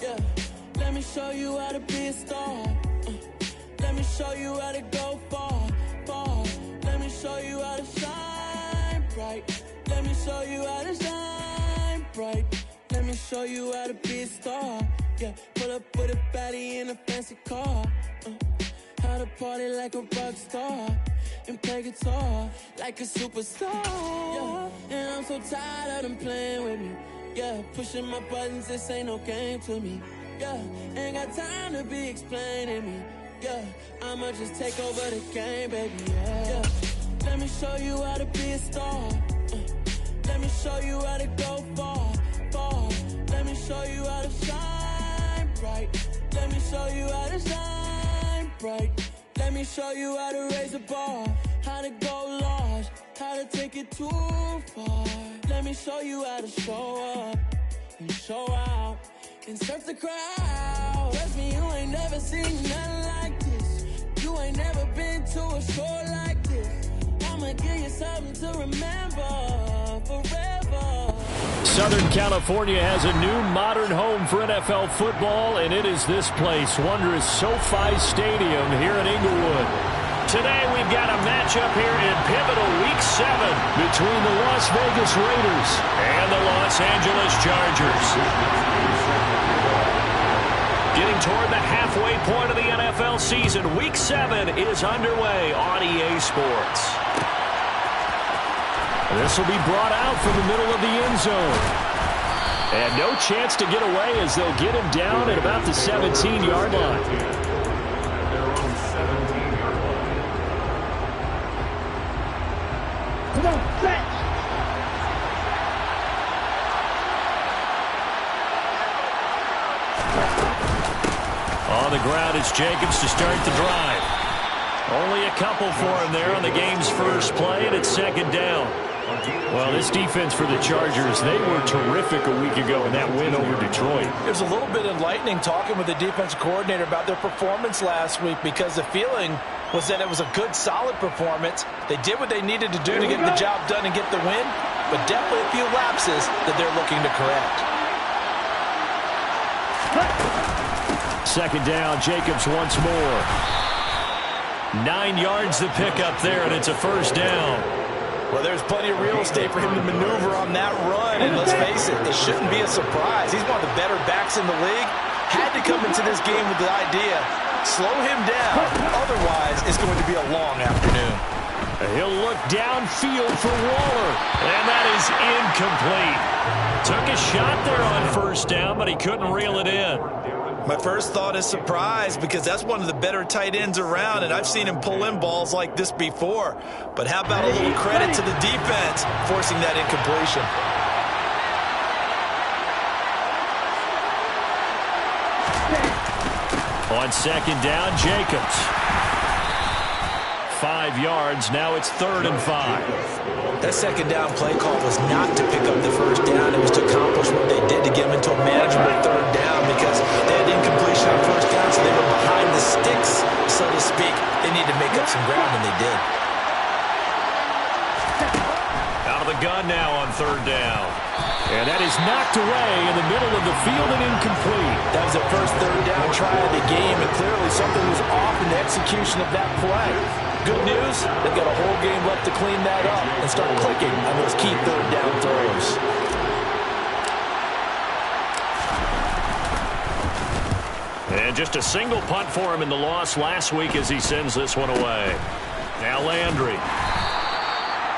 Yeah, let me show you how to be a star. Let me show you how to go far, far. Let me show you how to shine bright. Let me show you how to shine bright. Let me show you how to be a star. Yeah, pull up with a baddie in a fancy car. How to party like a rock star and play guitar like a superstar. Yeah, and I'm so tired of them playing with me. Yeah, pushing my buttons, this ain't no game to me. Yeah, ain't got time to be explaining me. Yeah, I'ma just take over the game, baby. Yeah, let me show you how to be a star. Let me show you how to go far, far. Let me show you how to shine bright. Let me show you how to shine bright. Let me show you how to raise a bar, how to go large, how to take it too far. Let me show you how to show up and show out and surf the crowd. Trust me, you ain't never seen nothing like this. You ain't never been to a show like this. I'ma give you something to remember forever. Southern California has a new modern home for NFL football, and it is this place, wondrous SoFi Stadium here in Inglewood. Today we've got a matchup here in pivotal Week 7 between the Las Vegas Raiders and the Los Angeles Chargers. Getting toward the halfway point of the NFL season, Week 7 is underway on EA Sports. This will be brought out from the middle of the end zone. And no chance to get away as they'll get him down at about the 17-yard line. Come on, set! On the ground, it's Jacobs to start the drive. Only a couple for him there on the game's first play, and it's second down. Well, this defense for the Chargers, they were terrific a week ago in that win over Detroit. It was a little bit enlightening talking with the defensive coordinator about their performance last week because the feeling was that it was a good, solid performance. They did what they needed to do to get the job done and get the win, but definitely a few lapses that they're looking to correct. Second down, Jacobs once more. 9 yards to pick up there, and it's a first down. Well, there's plenty of real estate for him to maneuver on that run, and let's face it, it shouldn't be a surprise. He's one of the better backs in the league. Had to come into this game with the idea, slow him down, otherwise it's going to be a long afternoon. He'll look downfield for Waller, and that is incomplete. Took a shot there on first down, but he couldn't reel it in. My first thought is surprise because that's one of the better tight ends around, and I've seen him pull in balls like this before. But how about a little credit to the defense forcing that incompletion? On second down, Jacobs. 5 yards, now it's 3rd and 5. That second down play call was not to pick up the first down. It was to accomplish what they did to get them into a manageable 3rd down because they had incompletion on first down, so they were behind the sticks, so to speak. They needed to make up some ground, and they did. Out of the gun now on 3rd down. And that is knocked away in the middle of the field and incomplete. That was the first 3rd down try of the game, and clearly something was off in the execution of that play. Good news, they've got a whole game left to clean that up and start clicking on those key 3rd down throws. And just a single punt for him in the loss last week as he sends this one away. Now Landry.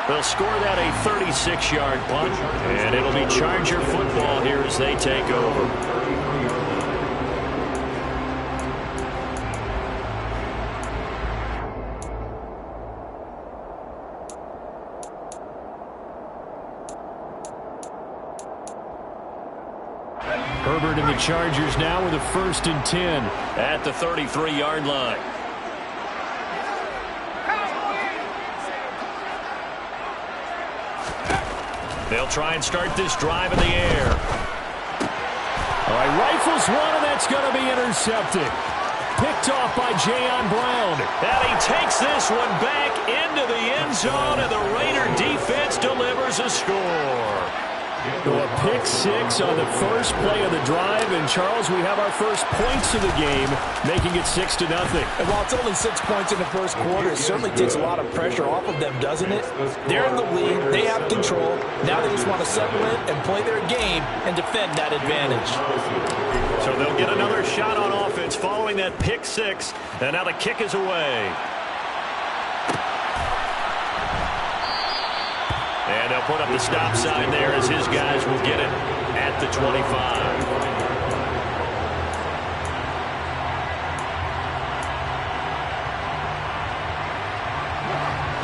They'll score that a 36-yard punt, and it'll be Charger football here as they take over. Herbert and the Chargers now with a 1st and 10 at the 33-yard line. They'll try and start this drive in the air. All right, rifles one, and that's going to be intercepted. Picked off by Jayon Brown. And he takes this one back into the end zone, and the Raider defense delivers a score. So a pick six on the first play of the drive. And, Charles, we have our first points of the game, making it 6-0. And while it's only 6 points in the first quarter, it certainly takes a lot of pressure off of them, doesn't it? They're in the lead. They have control. Now they just want to settle in and play their game and defend that advantage. So they'll get another shot on offense following that pick six. And now the kick is away. And they'll put up the stop sign there as his guys will get it at the 25.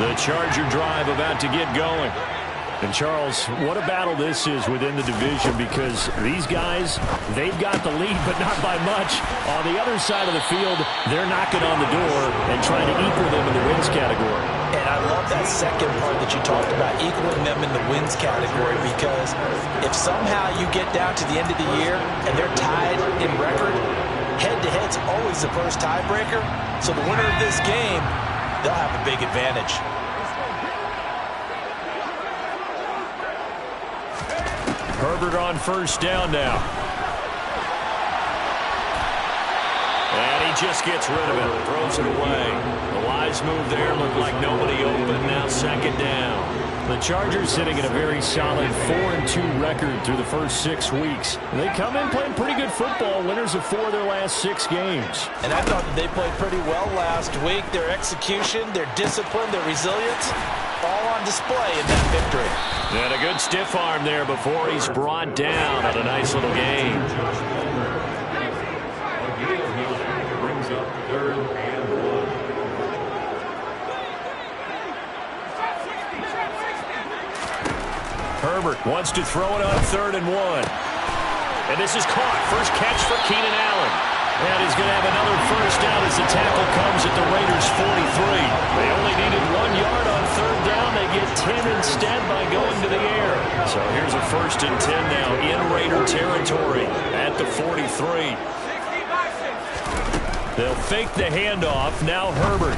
The Charger drive about to get going. And, Charles, what a battle this is within the division, because these guys, they've got the lead, but not by much. On the other side of the field, they're knocking on the door and trying to equal them in the wins category. And I love that second part that you talked about, equaling them in the wins category, because if somehow you get down to the end of the year and they're tied in record, head-to-head's always the first tiebreaker. So the winner of this game, they'll have a big advantage. Herbert on first down now. And he just gets rid of it, throws it away. The wise move there, looked like nobody open, now second down. The Chargers sitting at a very solid 4-2 record through the first 6 weeks. They come in playing pretty good football, winners of 4 of their last 6 games. And I thought that they played pretty well last week. Their execution, their discipline, their resilience, all on display in that victory. And a good stiff arm there before he's brought down on a nice little game. Brings up 3rd and 1. Herbert wants to throw it on 3rd and 1. And this is caught. First catch for Keenan Allen. And he's going to have another first down as the tackle comes at the Raiders' 43. They only needed 1 yard on 3rd down. They get 10 instead by going to the air. So here's a 1st and 10 now in Raider territory at the 43. They'll fake the handoff. Now Herbert.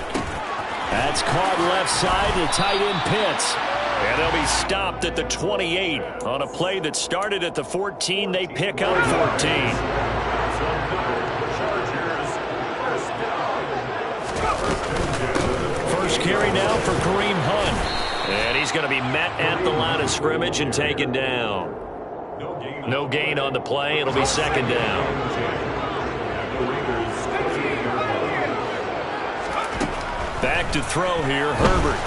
That's caught left side to tight end Pitts. And they'll be stopped at the 28 on a play that started at the 14. They pick up 14. First carry now for Kareem Hunt. And he's going to be met at the line of scrimmage and taken down. No gain on the play. It'll be second down. Back to throw here, Herbert.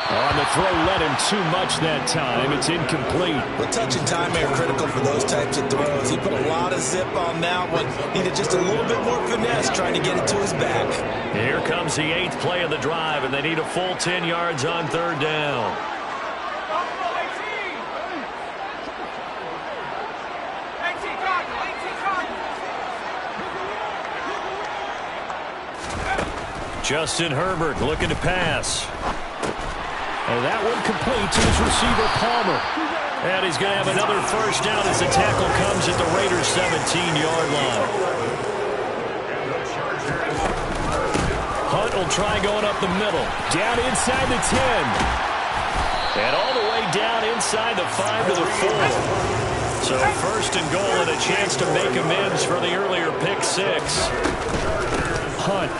On the throw, led him too much that time. It's incomplete. Well, touch and time are critical for those types of throws. He put a lot of zip on that one. Needed just a little bit more finesse trying to get it to his back. Here comes the 8th play of the drive, and they need a full 10 yards on 3rd down. Justin Herbert looking to pass. And that one complete to his receiver, Palmer. And he's going to have another first down as the tackle comes at the Raiders' 17-yard line. Hunt will try going up the middle. Down inside the 10. And all the way down inside the 5 to the 4. So 1st and goal and a chance to make amends for the earlier pick 6. Hunt.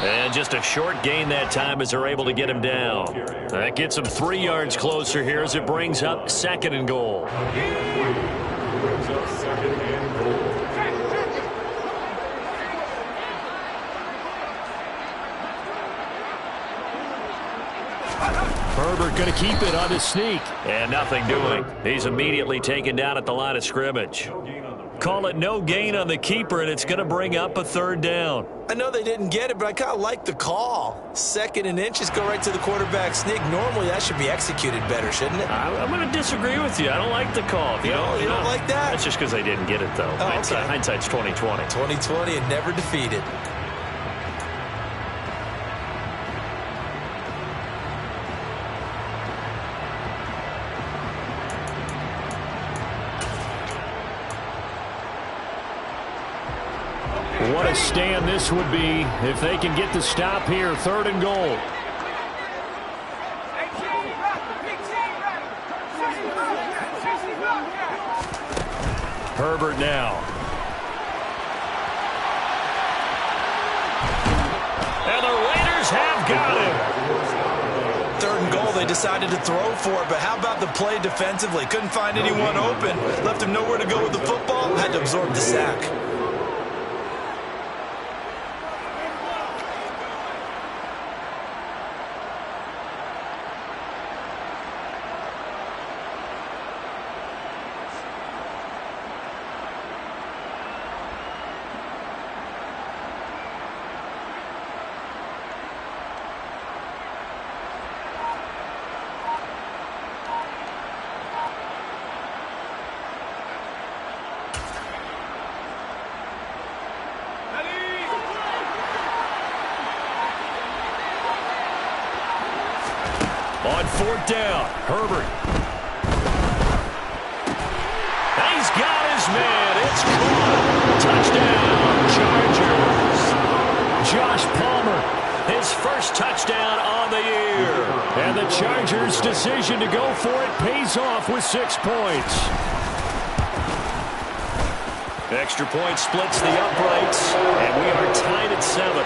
And just a short gain that time as they're able to get him down. That gets him 3 yards closer here as it brings up 2nd and goal. Herbert going to keep it on his sneak. And nothing doing. He's immediately taken down at the line of scrimmage. Call it no gain on the keeper, and it's going to bring up a 3rd down. I know they didn't get it, but I kind of like the call. 2nd and inches, go right to the quarterback sneak. Normally, that should be executed better, shouldn't it? I'm going to disagree with you. I don't like the call. You don't like that? That's just because they didn't get it, though. Oh, okay. Hindsight's 20/20. 20/20 and never defeated. What a stand this would be if they can get the stop here. 3rd and goal. Herbert now. And the Raiders have got him. 3rd and goal, they decided to throw for it, but how about the play defensively? Couldn't find anyone open. Left him nowhere to go with the football. Had to absorb the sack. On 4th down, Herbert. And he's got his man. It's caught. Touchdown, Chargers. Josh Palmer, his first touchdown on the year. And the Chargers' decision to go for it pays off with 6 points. Extra point splits the uprights, and we are tied at 7.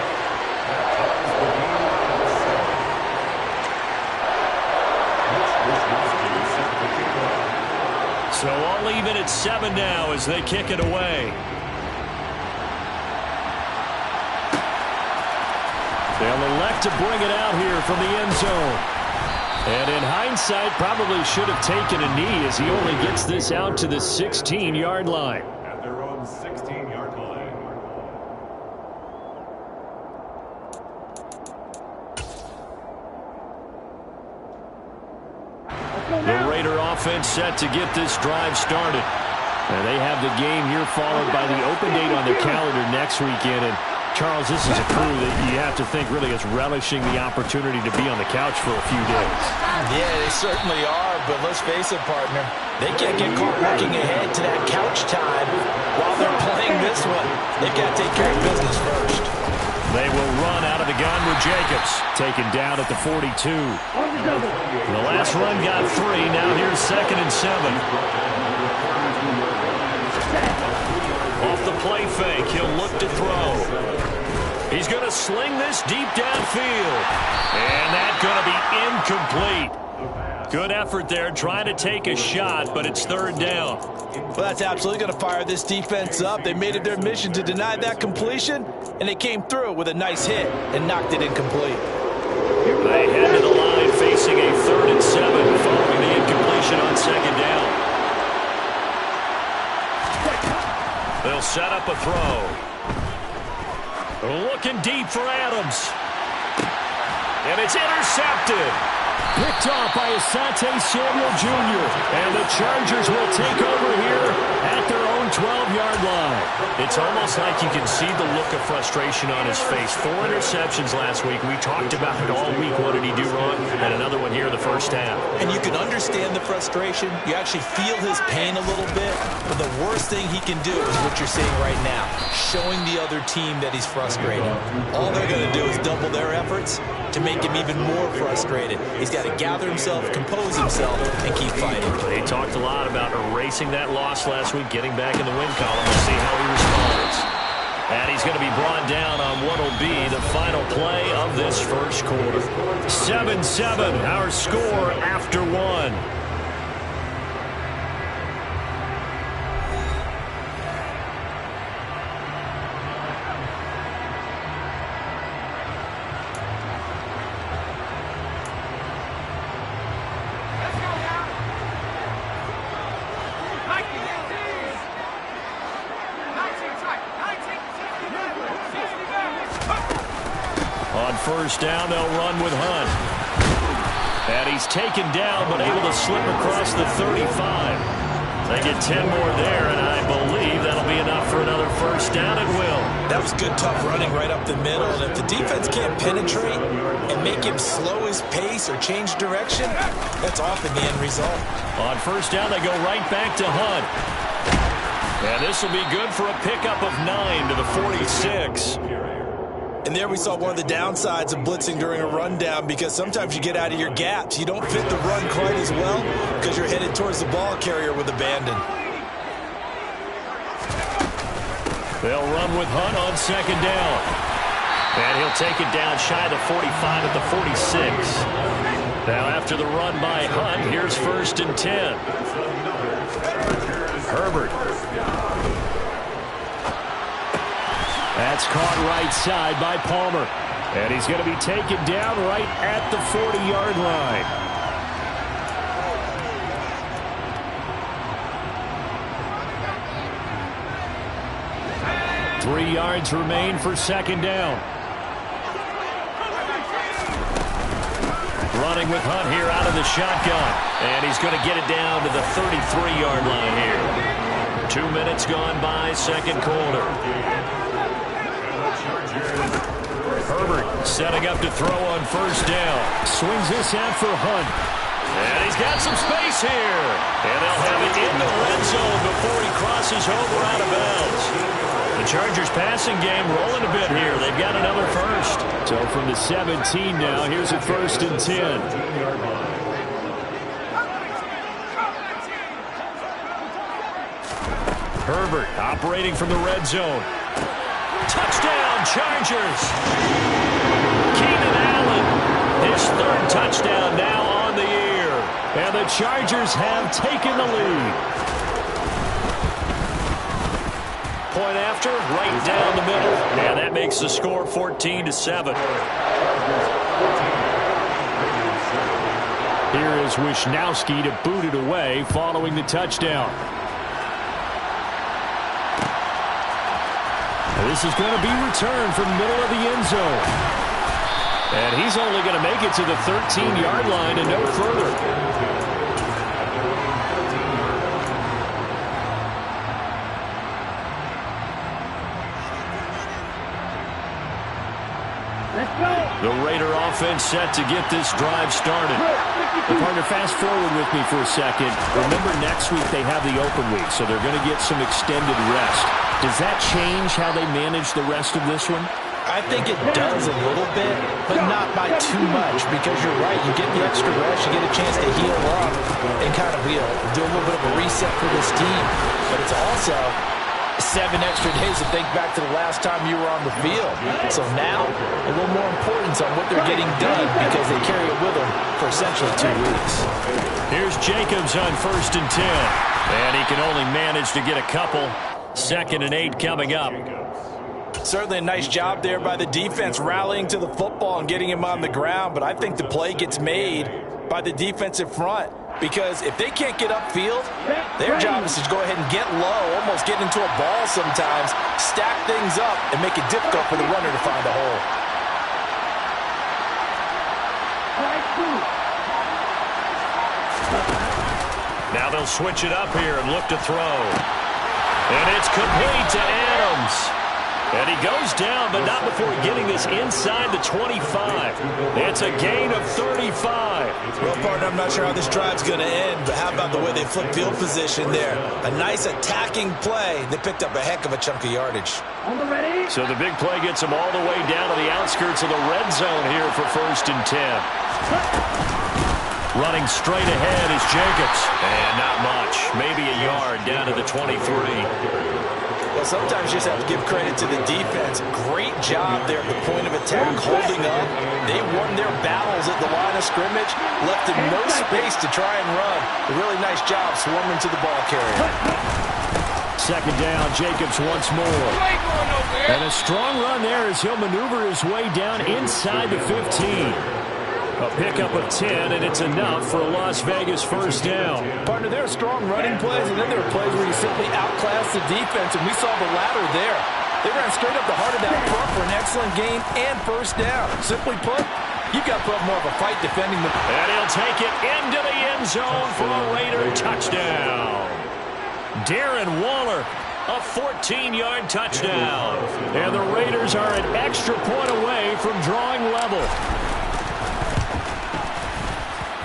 So all even at 7 now as they kick it away. They'll elect to bring it out here from the end zone. And in hindsight, probably should have taken a knee as he only gets this out to the 16-yard line. At their own 16-yard line. The Raider offense set to get this drive started. And they have the game here followed by the open date on their calendar next weekend. And Charles, this is a crew that you have to think really is relishing the opportunity to be on the couch for a few days. Yeah, they certainly are, but let's face it, partner. They can't get caught looking ahead to that couch time while they're playing this one. They've got to take care of business first. They will run out of the gun with Jacobs, taken down at the 42. The last run got 3. Now here's 2nd and 7. Off the play fake, he'll look to throw. He's going to sling this deep downfield. And that's going to be incomplete. Good effort there, trying to take a shot, but it's 3rd down. Well, that's absolutely going to fire this defense up. They made it their mission to deny that completion, and they came through with a nice hit and knocked it incomplete. They head to the line facing a 3rd and 7 following the incompletion on 2nd down. They'll set up a throw. Looking deep for Adams. And it's intercepted. Picked off by Asante Samuel Jr. And the Chargers will take over here at their own 12-yard line. It's almost like you can see the look of frustration on his face. 4 interceptions last week. We talked about it all week. What did he do wrong? And another one here in the first half. And you can understand the frustration. You actually feel his pain a little bit. But the worst thing he can do is what you're seeing right now, showing the other team that he's frustrated. All they're going to do is double their efforts to make him even more frustrated. He's got to gather himself, compose himself, and keep fighting. They talked a lot about erasing that loss last week, getting back in the win column. We'll see how he responds. And he's going to be brought down on what will be the final play of this first quarter. 7-7, our score after 1. First down, they'll run with Hunt. And he's taken down, but able to slip across the 35. They get 10 more there, and I believe that'll be enough for another first down at will. That was good, tough running right up the middle. And if the defense can't penetrate and make him slow his pace or change direction, that's often the end result. On first down, they go right back to Hunt. And this will be good for a pickup of 9 to the 46. And there we saw one of the downsides of blitzing during a rundown, because sometimes you get out of your gaps. You don't fit the run quite as well because you're headed towards the ball carrier with abandon. They'll run with Hunt on second down. And he'll take it down shy of the 45 at the 46. Now after the run by Hunt, here's 1st and 10. Herbert. That's caught right side by Palmer. And he's going to be taken down right at the 40-yard line. Three yards remain for second down. Running with Hunt here out of the shotgun. And he's going to get it down to the 33-yard line here. 2 minutes gone by, second quarter. Herbert setting up to throw on first down. Swings this out for Hunt. And he's got some space here. And they'll have it in the red zone before he crosses over out of bounds. The Chargers passing game rolling a bit here. They've got another first. So from the 17 now, here's a 1st and 10. Herbert operating from the red zone. Touchdown, Chargers. Keenan Allen, his 3rd touchdown now on the year. And the Chargers have taken the lead. Point after, right down the middle. And that makes the score 14-7. Here is Wisnowski to boot it away following the touchdown. This is going to be returned from the middle of the end zone. And he's only going to make it to the 13-yard line and no further. The Raider offense set to get this drive started. Partner, fast forward with me for a second. Remember, next week they have the open week, so they're going to get some extended rest. Does that change how they manage the rest of this one? I think it does a little bit, but not by too much, because you're right. You get the extra rest, you get a chance to heal up and kind of do a little bit of a reset for this team. But it's also 7 extra days to think back to the last time you were on the field. So now, a little more importance on what they're getting done because they carry it with them for essentially 2 weeks. Here's Jacobs on 1st and 10. And he can only manage to get a couple. 2nd and 8 coming up. Certainly a nice job there by the defense rallying to the football and getting him on the ground. But I think the play gets made by the defensive front. Because if they can't get upfield, their job is to go ahead and get low, almost get into a ball sometimes, stack things up, and make it difficult for the runner to find a hole. Now they'll switch it up here and look to throw. And it's complete to Adams. And he goes down, but not before getting this inside the 25. It's a gain of 35. Well, partner, I'm not sure how this drive's going to end, but how about the way they flip field position there? A nice attacking play. They picked up a heck of a chunk of yardage. So the big play gets them all the way down to the outskirts of the red zone here for 1st and 10. Running straight ahead is Jacobs. And not much. Maybe a yard down to the 23. Well, sometimes you just have to give credit to the defense. Great job there at the point of attack, holding up. They won their battles at the line of scrimmage, left them no space to try and run. A really nice job swarming to the ball carrier. 2nd down, Jacobs once more. And a strong run there as he'll maneuver his way down inside the 15. A pickup of 10, and it's enough for a Las Vegas 1st down. Partner, there are strong running plays, and then there are plays where you simply outclass the defense, and we saw the latter there. They ran straight up the heart of that front for an excellent gain and 1st down. Simply put, you've got to put up more of a fight defending the... And he'll take it into the end zone for a Raider touchdown. Darren Waller, a 14-yard touchdown. And the Raiders are an extra point away from drawing level.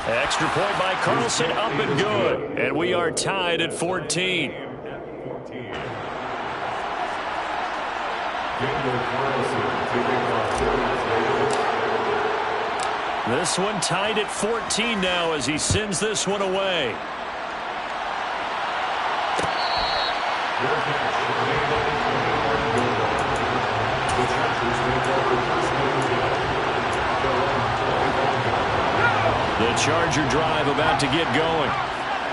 Extra point by Carlson, up and good. And we are tied at 14. This one tied at 14 now as he sends this one away. Charger drive about to get going.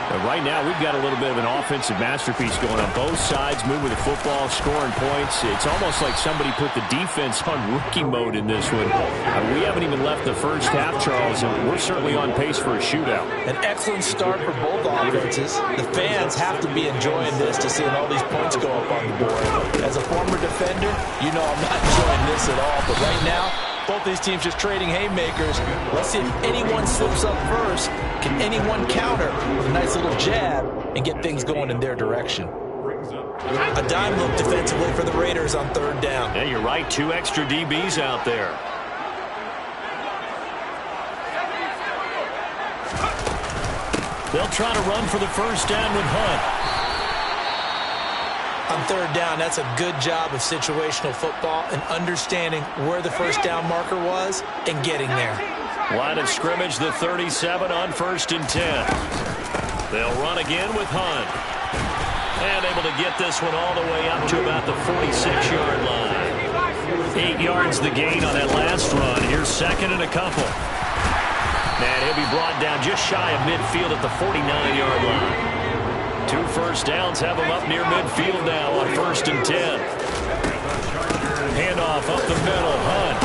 But right now, we've got a little bit of an offensive masterpiece going on. Both sides moving the football, scoring points. It's almost like somebody put the defense on rookie mode in this one. We haven't even left the first half, Charles, and we're certainly on pace for a shootout. An excellent start for both offenses. The fans have to be enjoying this to seeing all these points go up on the board. As a former defender, you know I'm not enjoying this at all. But right now, both these teams just trading haymakers. Let's see if anyone slips up first. Can anyone counter with a nice little jab and get things going in their direction? A dime look defensively for the Raiders on third down. Yeah, you're right. 2 extra DBs out there. They'll try to run for the first down with Hunt. On third down, that's a good job of situational football and understanding where the first down marker was and getting there. Line of scrimmage, the 37 on 1st and 10. They'll run again with Hunt. And able to get this one all the way up to about the 46-yard line. 8 yards the gain on that last run. Here's second and a couple. And he'll be brought down just shy of midfield at the 49-yard line. 2 first downs have him up near midfield now on 1st and 10. Handoff up the middle, Hunt.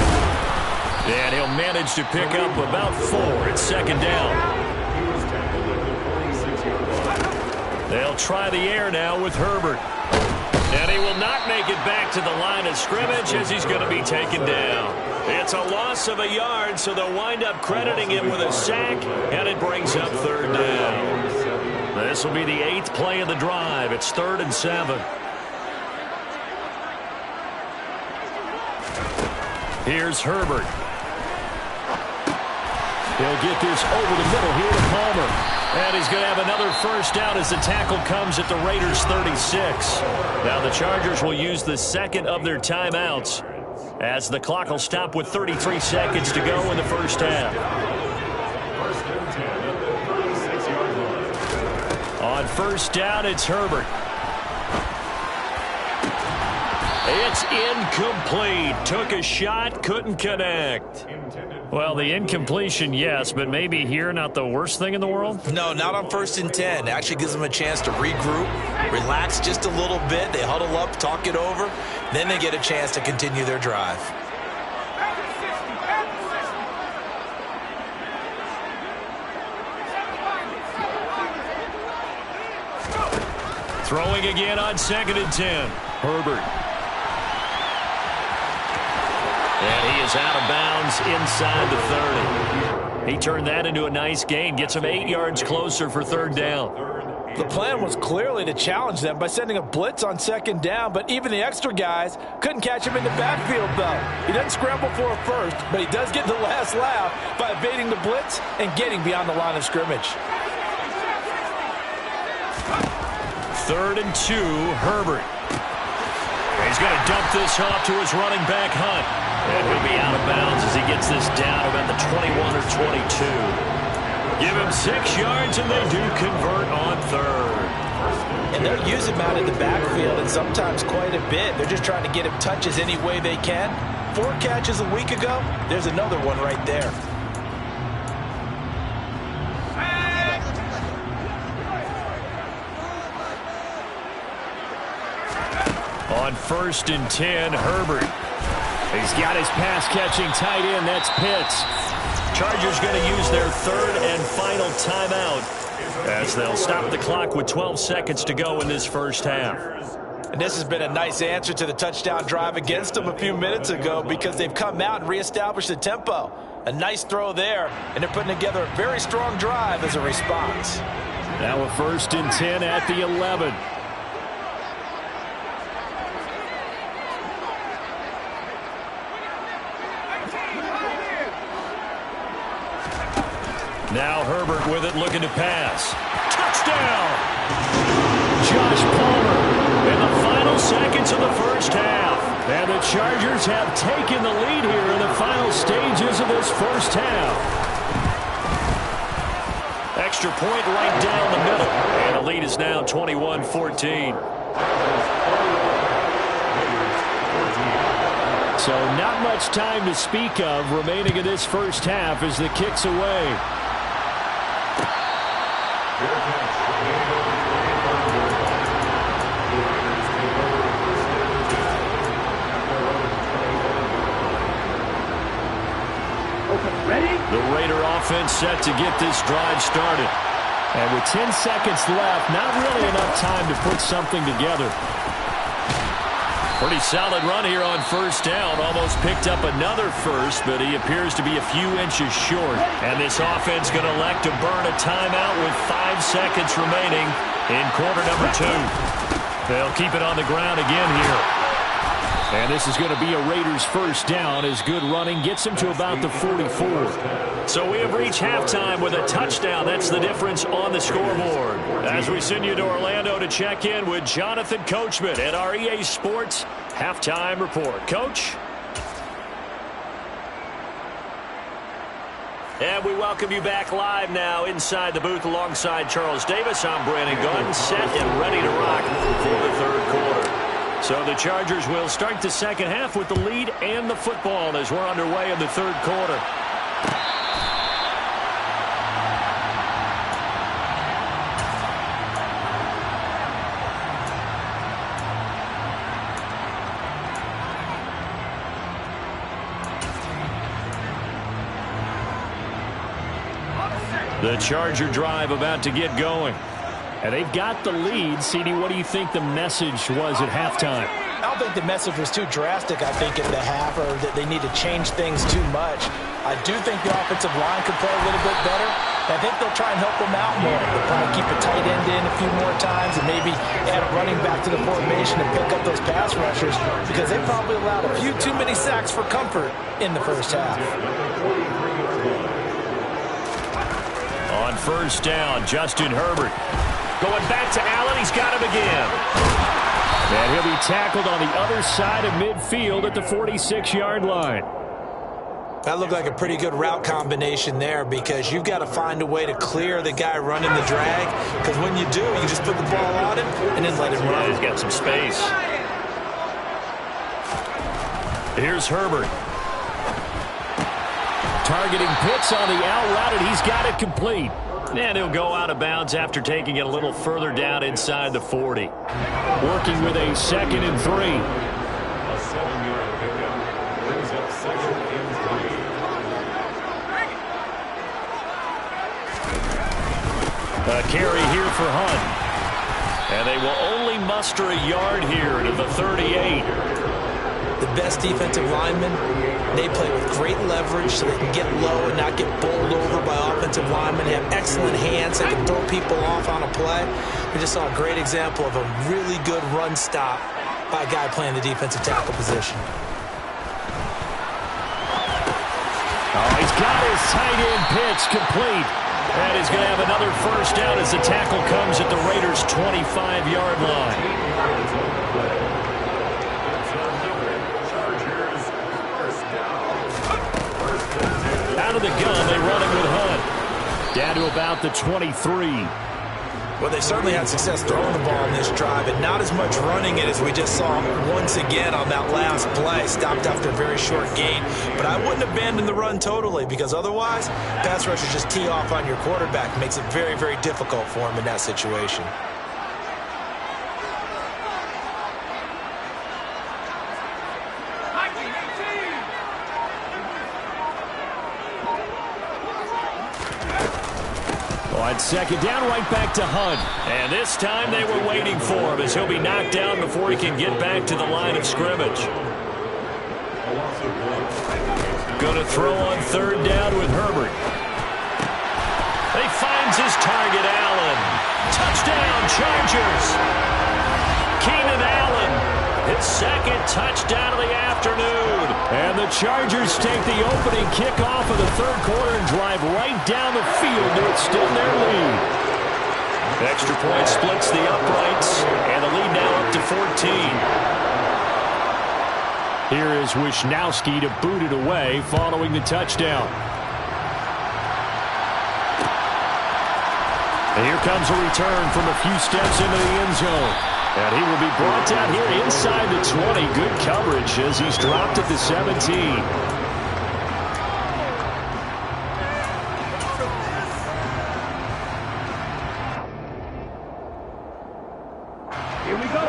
And he'll manage to pick up about 4 at second down. They'll try the air now with Herbert. And he will not make it back to the line of scrimmage as he's going to be taken down. It's a loss of a yard, so they'll wind up crediting him with a sack, and it brings up third down. This will be the 8th play of the drive. It's 3rd and 7. Here's Herbert. He'll get this over the middle here to Palmer. And he's going to have another first down as the tackle comes at the Raiders' 36. Now the Chargers will use the second of their timeouts as the clock will stop with 33 seconds to go in the first half. On first down, it's Herbert. It's incomplete. Took a shot, couldn't connect. Well, the incompletion, yes, but maybe here not the worst thing in the world? No, not on 1st and 10. Actually gives them a chance to regroup, relax just a little bit. They huddle up, talk it over. Then they get a chance to continue their drive. Throwing again on 2nd and 10. Herbert. And he is out of bounds inside the 30. He turned that into a nice gain. Gets him 8 yards closer for third down. The plan was clearly to challenge them by sending a blitz on 2nd down, but even the extra guys couldn't catch him in the backfield, though. He doesn't scramble for a first, but he does get the last laugh by evading the blitz and getting beyond the line of scrimmage. 3rd and 2, Herbert. He's going to dump this off to his running back, Hunt. And he'll be out of bounds as he gets this down about the 21 or 22. Give him 6 yards, and they do convert on 3rd. And they'll use him out in the backfield, and sometimes quite a bit. They're just trying to get him touches any way they can. 4 catches a week ago, there's another one right there. On 1st and 10, Herbert. He's got his pass-catching tight end. That's Pitts. Chargers going to use their 3rd and final timeout as they'll stop the clock with 12 seconds to go in this first half. And this has been a nice answer to the touchdown drive against them a few minutes ago because they've come out and reestablished the tempo. A nice throw there, and they're putting together a very strong drive as a response. Now a 1st and 10 at the 11. Now Herbert with it, looking to pass. Touchdown! Josh Palmer in the final seconds of the first half. And the Chargers have taken the lead here in the final stages of this first half. Extra point right down the middle. And the lead is now 21-14. So not much time to speak of remaining in this first half as the kick's away. The Raider offense set to get this drive started. And with 10 seconds left, not really enough time to put something together. Pretty solid run here on first down. Almost picked up another first, but he appears to be a few inches short. And this offense going to elect to burn a timeout with 5 seconds remaining in quarter number 2. They'll keep it on the ground again here. And this is going to be a Raiders first down as good running gets him to about the 44. So we have reached halftime with a touchdown. That's the difference on the scoreboard. As we send you to Orlando to check in with Jonathan Coachman at our EA Sports Halftime Report. Coach? And we welcome you back live now inside the booth alongside Charles Davis. I'm Brandon Gunn, set and ready to rock for the third quarter. So the Chargers will start the second half with the lead and the football as we're underway in the third quarter. The Charger drive about to get going. And they've got the lead. CD, what do you think the message was at halftime? I don't think the message was too drastic, I think, in the half, or that they need to change things too much. I do think the offensive line could play a little bit better. I think they'll try and help them out more. They'll probably keep a tight end in a few more times and maybe add a running back to the formation and pick up those pass rushers because they probably allowed a few too many sacks for comfort in the first half. On first down, Justin Herbert. Going back to Allen, he's got him again. And he'll be tackled on the other side of midfield at the 46-yard line. That looked like a pretty good route combination there because you've got to find a way to clear the guy running the drag because when you do, you just put the ball on him and then let him run. Yeah, he's got some space. Here's Herbert. Targeting Pitts on the out route, and he's got it complete. And he'll go out of bounds after taking it a little further down inside the 40. Working with a 2nd and 3. A 7-yard pickup brings up 2nd and 3. A carry here for Hunt. And they will only muster a yard here to the 38. The best defensive linemen, they play with great leverage so they can get low and not get bowled over by offensive linemen. They have excellent hands. They can throw people off on a play. We just saw a great example of a really good run stop by a guy playing the defensive tackle position. Oh, he's got his tight end Pitts complete. And he's going to have another first down as the tackle comes at the Raiders' 25-yard line. Out of the gun, they run it with Hunt. Down to about the 23. Well, they certainly had success throwing the ball in this drive, and not as much running it as we just saw once again on that last play. Stopped after a very short gain. But I wouldn't abandon the run totally because otherwise, pass rushers just tee off on your quarterback. It makes it very, very difficult for him in that situation. On second down, right back to Hunt. And this time they were waiting for him as he'll be knocked down before he can get back to the line of scrimmage. Going to throw on third down with Herbert. He finds his target, Allen. Touchdown, Chargers. Keenan Allen, his second touchdown of the afternoon. And the Chargers take the opening kickoff of the third quarter and drive right down the field to extend their lead. Extra point splits the uprights, and the lead now up to 14. Here is Wisnowski to boot it away following the touchdown. And here comes a return from a few steps into the end zone. And he will be brought down here inside the 20. Good coverage as he's dropped at the 17.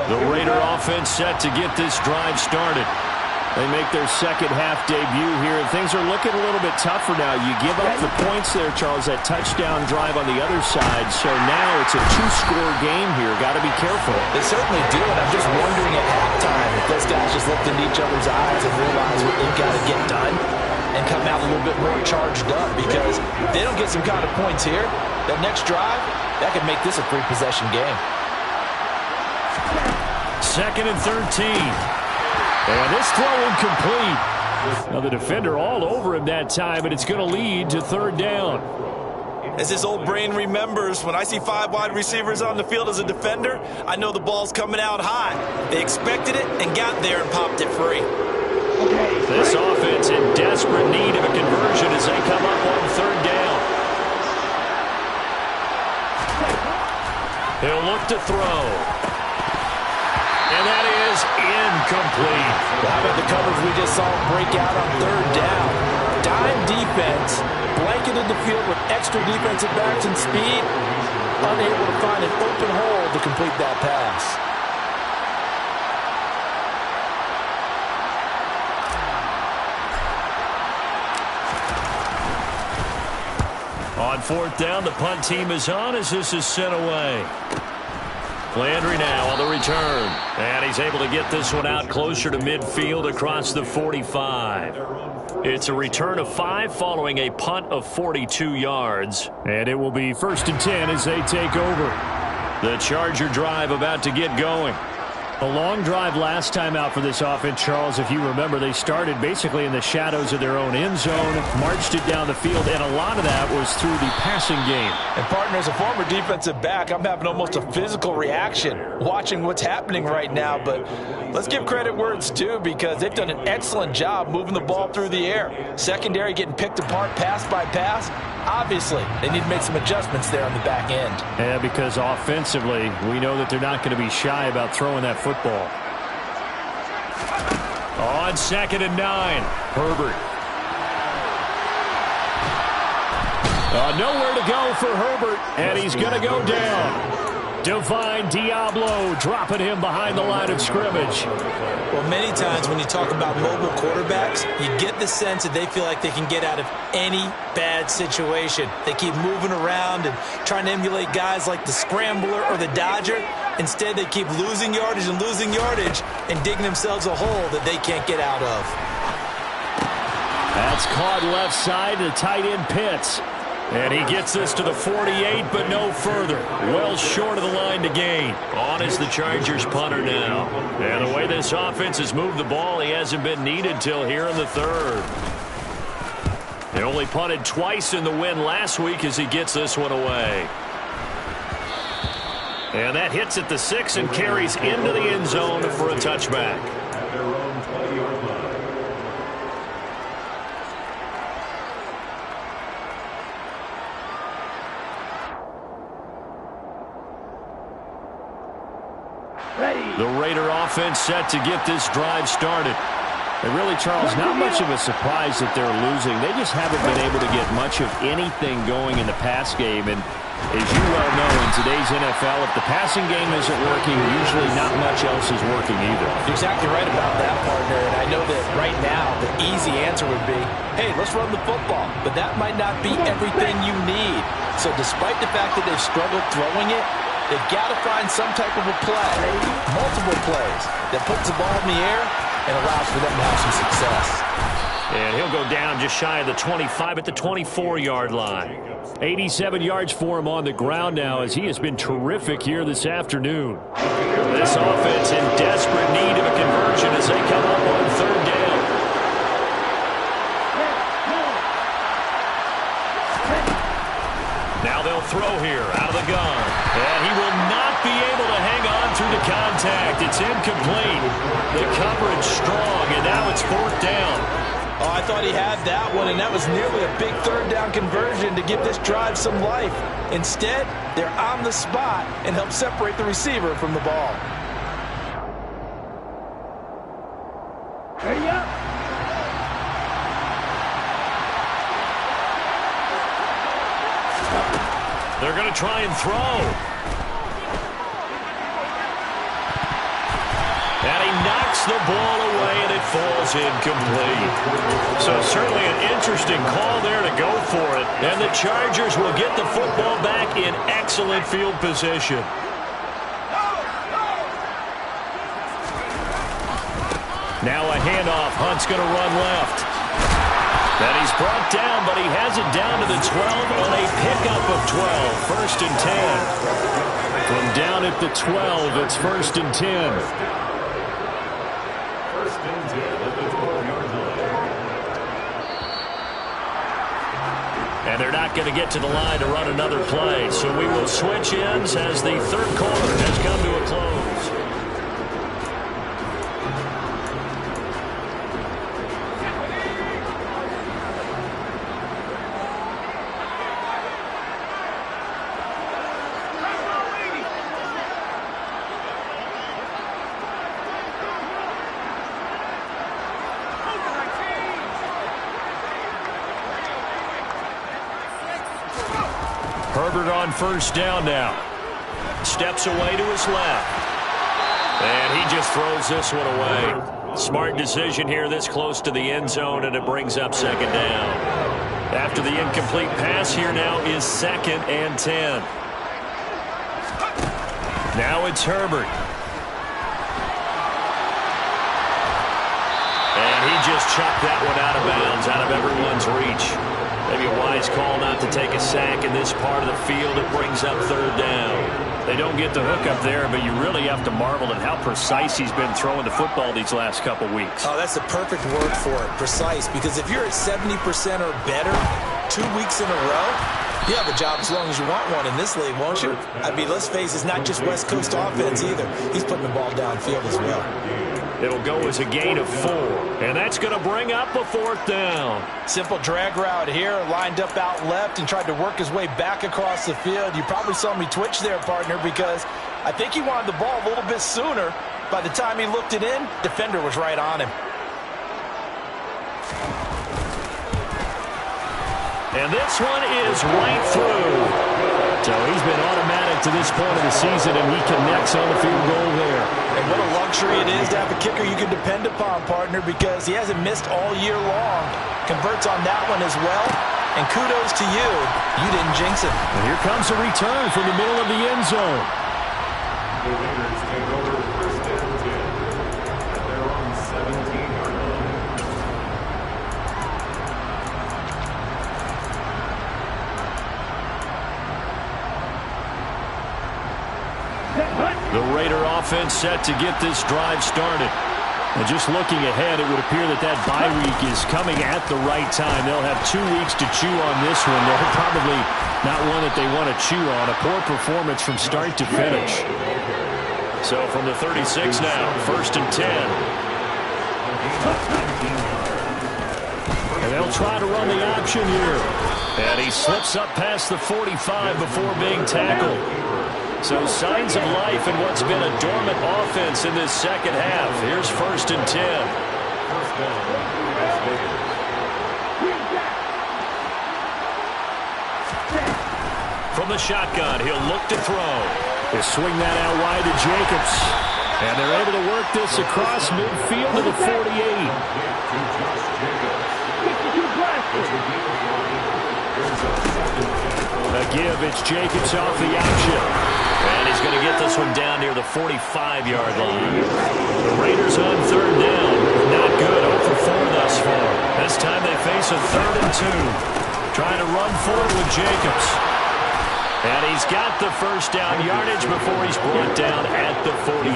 The Raider offense set to get this drive started. They make their second half debut here, and things are looking a little bit tougher now. You give up the points there, Charles, that touchdown drive on the other side. So now it's a two-score game here. Got to be careful. They certainly do, and I'm just wondering at halftime if those guys just looked into each other's eyes and realized what they've got to get done and come out a little bit more charged up, because if they don't get some kind of points here, that next drive, that could make this a three-possession game. 2nd and 13. And this throw incomplete. Now the defender all over him that time, and it's going to lead to 3rd down. As his old brain remembers, when I see 5 wide receivers on the field as a defender, I know the ball's coming out high. They expected it and got there and popped it free. This offense in desperate need of a conversion as they come up on 3rd down. He'll look to throw. And that is incomplete. How about the coverage we just saw break out on 3rd down? Dime defense, blanketed the field with extra defensive backs and speed, unable to find an open hole to complete that pass. On 4th down, the punt team is on as this is sent away. Landry now on the return. And he's able to get this one out closer to midfield across the 45. It's a return of 5 following a punt of 42 yards. And it will be 1st and 10 as they take over. The Charger drive about to get going. A long drive last time out for this offense, Charles. If you remember, they started basically in the shadows of their own end zone, marched it down the field, and a lot of that was through the passing game. And, partner, as a former defensive back, I'm having almost a physical reaction watching what's happening right now. But let's give credit where it's due, because they've done an excellent job moving the ball through the air. Secondary getting picked apart pass by pass. Obviously, they need to make some adjustments there on the back end. Yeah, because offensively, we know that they're not going to be shy about throwing that football. On 2nd and 9, Herbert. Nowhere to go for Herbert, and he's going to go down. Divine Diablo dropping him behind the line of scrimmage. Well, many times when you talk about mobile quarterbacks, you get the sense that they feel like they can get out of any bad situation. They keep moving around and trying to emulate guys like the Scrambler or the Dodger. Instead, they keep losing yardage and digging themselves a hole that they can't get out of. That's caught left side to tight end Pitts. And he gets this to the 48, but no further. Well short of the line to gain. On is the Chargers punter now. And the way this offense has moved the ball, he hasn't been needed till here in the 3rd. They only punted twice in the win last week as he gets this one away. And that hits at the 6 and carries into the end zone for a touchback. The Raider offense set to get this drive started. And really, Charles, not much of a surprise that they're losing. They just haven't been able to get much of anything going in the pass game. And as you well know, in today's NFL, if the passing game isn't working, usually not much else is working either. You're exactly right about that, partner. And I know that right now the easy answer would be, hey, let's run the football. But that might not be everything you need. So despite the fact that they've struggled throwing it, they've got to find some type of a play, multiple plays, that puts the ball in the air and allows for them to have some success. And he'll go down just shy of the 25 at the 24-yard line. 87 yards for him on the ground now as he has been terrific here this afternoon. This offense in desperate need of a conversion as they come up on 3rd down. Now they'll throw here out of the gun. And he will not be able to hang on through the contact. It's incomplete. The coverage strong, and now it's 4th down. Oh, I thought he had that one, and that was nearly a big 3rd down conversion to give this drive some life. Instead, they're on the spot and help separate the receiver from the ball. Hurry up. They're going to try and throw. And he knocks Knocks the ball away, and it falls incomplete. So certainly an interesting call there to go for it. And the Chargers will get the football back in excellent field position. Now a handoff. Hunt's going to run left. And he's brought down, but he has it down to the 12 on a pickup of 12. First and 10. From down at the 12, it's first and 10. First and 10 at the 12-yard line. And they're not going to get to the line to run another play. So we will switch ends as the third quarter has come to a close. Herbert on first down now. Steps away to his left. And he just throws this one away. Smart decision here this close to the end zone, and it brings up second down. After the incomplete pass, here now is second and 10. Now it's Herbert. And he just chucked that one out of bounds, out of everyone's reach. Maybe a wise call not to take a sack in this part of the field. It brings up third down. They don't get the hook up there, but you really have to marvel at how precise he's been throwing the football these last couple weeks. Oh, that's the perfect word for it, precise, because if you're at 70% or better 2 weeks in a row, you have a job as long as you want one in this league, won't you? I mean, let's face it, it's not just West Coast offense either. He's putting the ball downfield as well. It'll go as a gain of 4, and that's going to bring up a fourth down. Simple drag route here, lined up out left and tried to work his way back across the field. You probably saw me twitch there, partner, because I think he wanted the ball a little bit sooner. By the time he looked it in, defender was right on him. And this one is right through. So he's been automatic to this point of the season, and he connects on the field goal there. And what a luxury it is to have a kicker you can depend upon, partner, because he hasn't missed all year long. Converts on that one as well. And kudos to you. You didn't jinx it. And here comes a return from the middle of the end zone. The Raiders take over first and 10 at their own 17-yard line. The Raider offense set to get this drive started. And just looking ahead, it would appear that that bye week is coming at the right time. They'll have 2 weeks to chew on this one. They're probably not one that they want to chew on. A poor performance from start to finish. So from the 36 now, first and 10. And they'll try to run the option here. And he slips up past the 45 before being tackled. So signs of life in what's been a dormant offense in this second half. Here's first and 10. From the shotgun, he'll look to throw. He'll swing that out wide to Jacobs. And they're able to work this across midfield to the 48. A give, it's Jacobs off the option. And he's going to get this one down near the 45-yard line. The Raiders on third down. Not good. 0 for 4 thus far. This time they face a 3rd and 2. Trying to run forward with Jacobs. And he's got the first down yardage before he's brought down at the 42.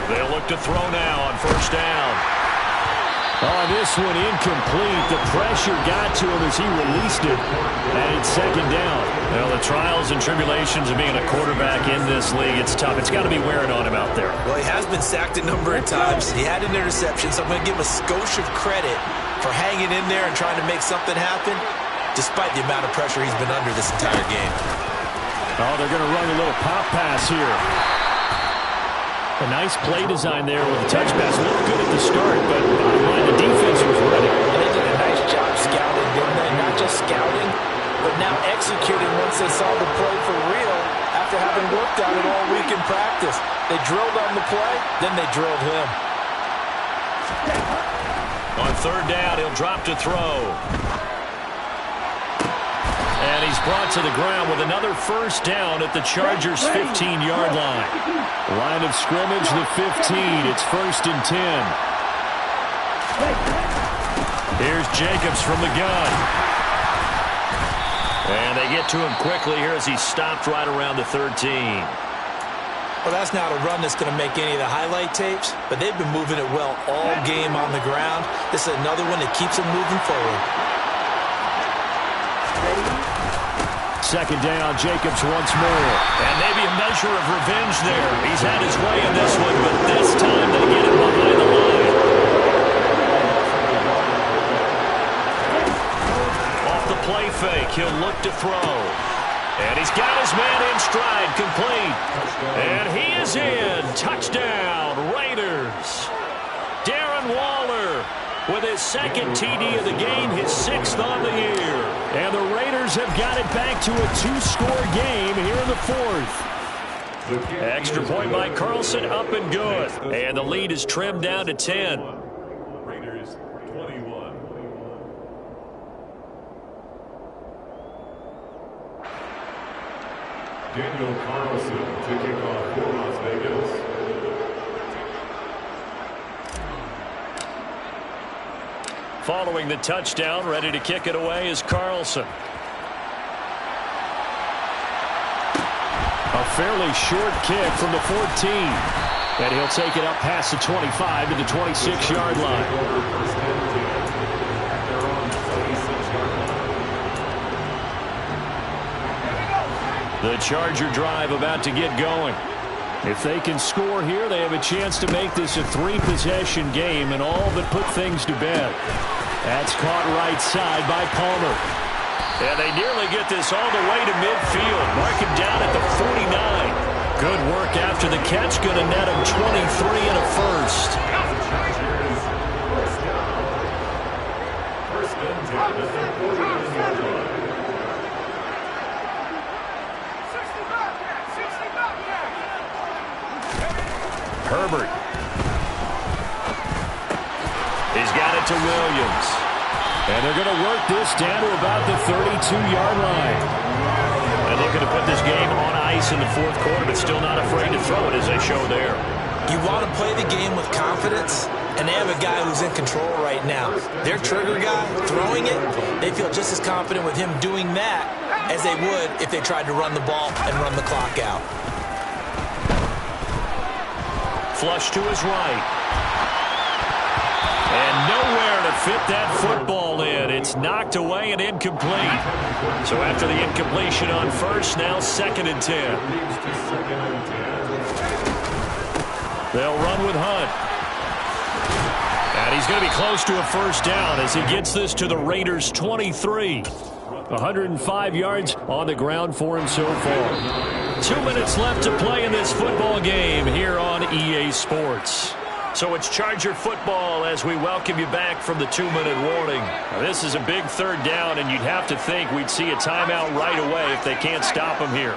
They'll look to throw now on first down. Oh, this one incomplete. The pressure got to him as he released it. And it's second down. Well, the trials and tribulations of being a quarterback in this league, it's tough. It's got to be wearing on him out there. Well, he has been sacked a number of times. He had an interception, so I'm going to give him a skosh of credit for hanging in there and trying to make something happen, despite the amount of pressure he's been under this entire game. Oh, they're going to run a little pop pass here. A nice play design there with the touch pass. Looked good at the start, but bottom line, the defense was ready. And they did a nice job scouting, didn't they? Not just scouting, but now executing once they saw the play for real after having worked on it all week in practice. They drilled on the play, then they drilled him. On third down, he'll drop to throw. And he's brought to the ground with another first down at the Chargers' 15-yard line. Line of scrimmage, the 15. It's 1st and 10. Here's Jacobs from the gun. And they get to him quickly here as he's stopped right around the 13. Well, that's not a run that's going to make any of the highlight tapes, but they've been moving it well all game on the ground. This is another one that keeps them moving forward. Second down, Jacobs once more. And maybe a measure of revenge there. He's had his way in this one, but this time they get him behind the line. Off the play fake, he'll look to throw. And he's got his man in stride, complete. And he is in. Touchdown, Raiders. Darren Waller with his second TD of the game, his 6th on the year. And the Raiders have got it back to a 2-score game here in the 4th. Extra point by Carlson, up and good. And the lead is trimmed down to 10. Raiders 21. Daniel Carlson to kick off for Las Vegas. Following the touchdown, ready to kick it away is Carlson. A fairly short kick from the 14. And he'll take it up past the 25 to the 26-yard line. The Charger drive about to get going. If they can score here, they have a chance to make this a 3-possession game and all but put things to bed. That's caught right side by Palmer. And they nearly get this all the way to midfield. Mark him down at the 49. Good work after the catch. Going to net him 23 and a first. Herbert. He's got it to Williams. And they're going to work this down to about the 32-yard line. And looking to put this game on ice in the 4th quarter, but still not afraid to throw it as they show there. You want to play the game with confidence, and they have a guy who's in control right now. Their trigger guy, throwing it, they feel just as confident with him doing that as they would if they tried to run the ball and run the clock out. Flush to his right. And nowhere to fit that football in. It's knocked away and incomplete. So after the incompletion on first, now 2nd and 10. They'll run with Hunt. And he's going to be close to a first down as he gets this to the Raiders' 23. 105 yards on the ground for him so far. 2 minutes left to play in this football game here on EA Sports. So it's Charger football as we welcome you back from the 2-minute warning. Now, this is a big 3rd down, and you'd have to think we'd see a timeout right away if they can't stop him here.